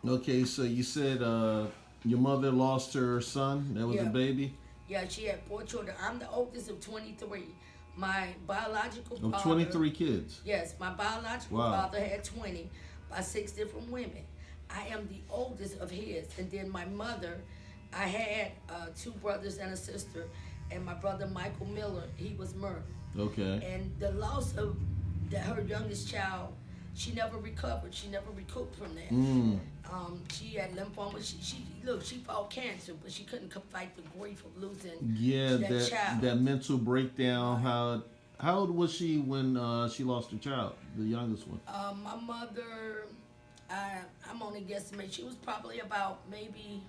Okay, so you said your mother lost her son. That was a Yeah. baby Yeah, she had four children. I'm the oldest of 23. My biological of father, 23 kids. yes, my biological Wow. father had 20 by six different women. I am the oldest of his. And then my mother, I had two brothers and a sister. And my brother Michael Miller, he was murdered. Okay. And the loss of her youngest child, she never recovered. She never recouped from that. Mm. She had lymphoma. She fought cancer, but she couldn't fight the grief of losing Yeah, that child. that mental breakdown. How old was she when she lost her child, the youngest one? My mother, I'm only guessing, she was probably about maybe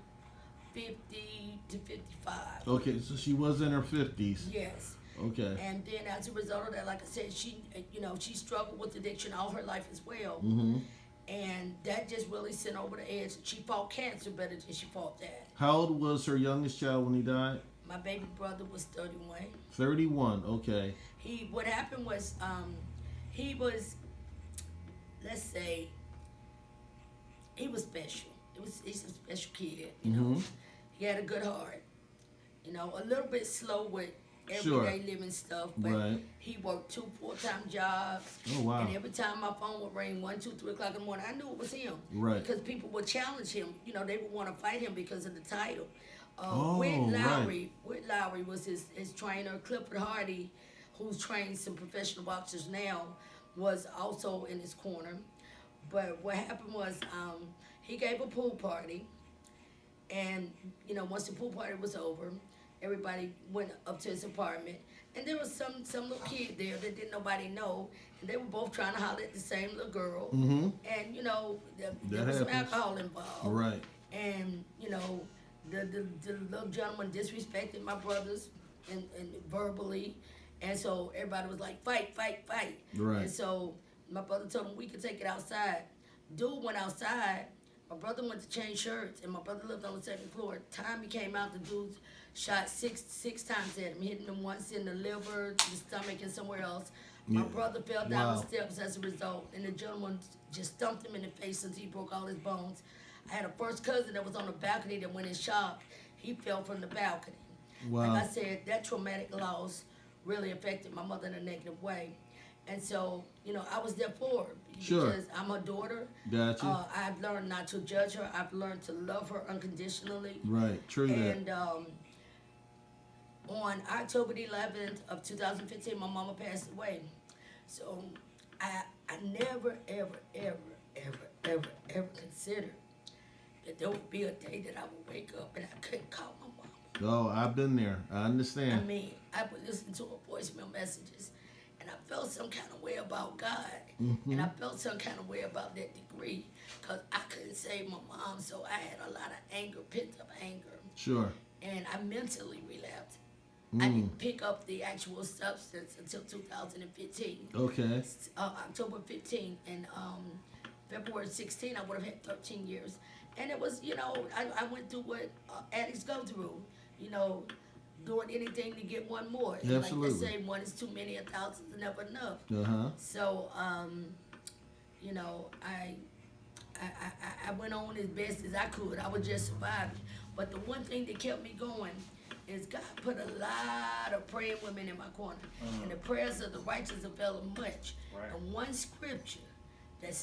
50 to 55. Okay, so she was in her 50s. Yes. Okay. And then as a result of that, like I said, she struggled with addiction all her life as well. Mm-hmm. And that just really sent her over the edge. She fought cancer better than she fought that. How old was her youngest child when he died? My baby brother was 31. 31. Okay. What happened was, he was, let's say, he was special. He's a special kid, you know. Mm-hmm. He had a good heart. You know, a little bit slow with Sure. everyday living stuff, but Right. he worked two full-time jobs. Oh, wow. And every time my phone would ring 1, 2, 3 o'clock in the morning, I knew it was him. Right. Because people would challenge him. You know, they would want to fight him because of the title. Oh, Whit Lowry was his trainer. Clifford Hardy, who's trained some professional boxers now, was also in his corner. But what happened was, he gave a pool party, and you know, once the pool party was over, everybody went up to his apartment, and there was some little kid there that didn't nobody know, and they were both trying to holler at the same little girl, Mm-hmm. and you know, there That was some happens. alcohol involved, Right. and you know, the little gentleman disrespected my brothers and verbally, and so everybody was like, fight, fight, fight, Right. and so my brother told him we could take it outside. Dude went outside. My brother went to change shirts, and my brother lived on the second floor. Time he came out, the dude shot six times at him, hitting him once in the liver, the stomach, and somewhere else. My Yeah. brother fell down Wow. the steps as a result, and the gentleman just stumped him in the face until he broke all his bones. I had a first cousin that was on the balcony that went in shock. He fell from the balcony. Wow. Like I said, that traumatic loss really affected my mother in a negative way. And so, you know, I was there for her Sure. because I'm her daughter. Gotcha. I've learned not to judge her. I've learned to love her unconditionally. Right. True that. And on October the 11th of 2015, my mama passed away. So I never, ever, ever, ever, ever, ever considered that there would be a day that I would wake up and I couldn't call my mama. Oh, I've been there. I understand. I mean, I would listen to her voicemail messages, and I felt some kind of way about God, Mm-hmm. and I felt some kind of way about that degree, because I couldn't save my mom, so I had a lot of anger, pent-up anger, Sure. and I mentally relapsed. Mm. I didn't pick up the actual substance until 2015. Okay. October 15, and February 16, I would have had 13 years. And it was, you know, I went through what addicts go through, you know, doing anything to get one more. And Absolutely. like they say, one is too many, 1,000 is never enough. Uh-huh. So, you know, I went on as best as I could. I was just surviving. But the one thing that kept me going is God put a lot of praying women in my corner. And the prayers of the righteous avail much. Right. And one scripture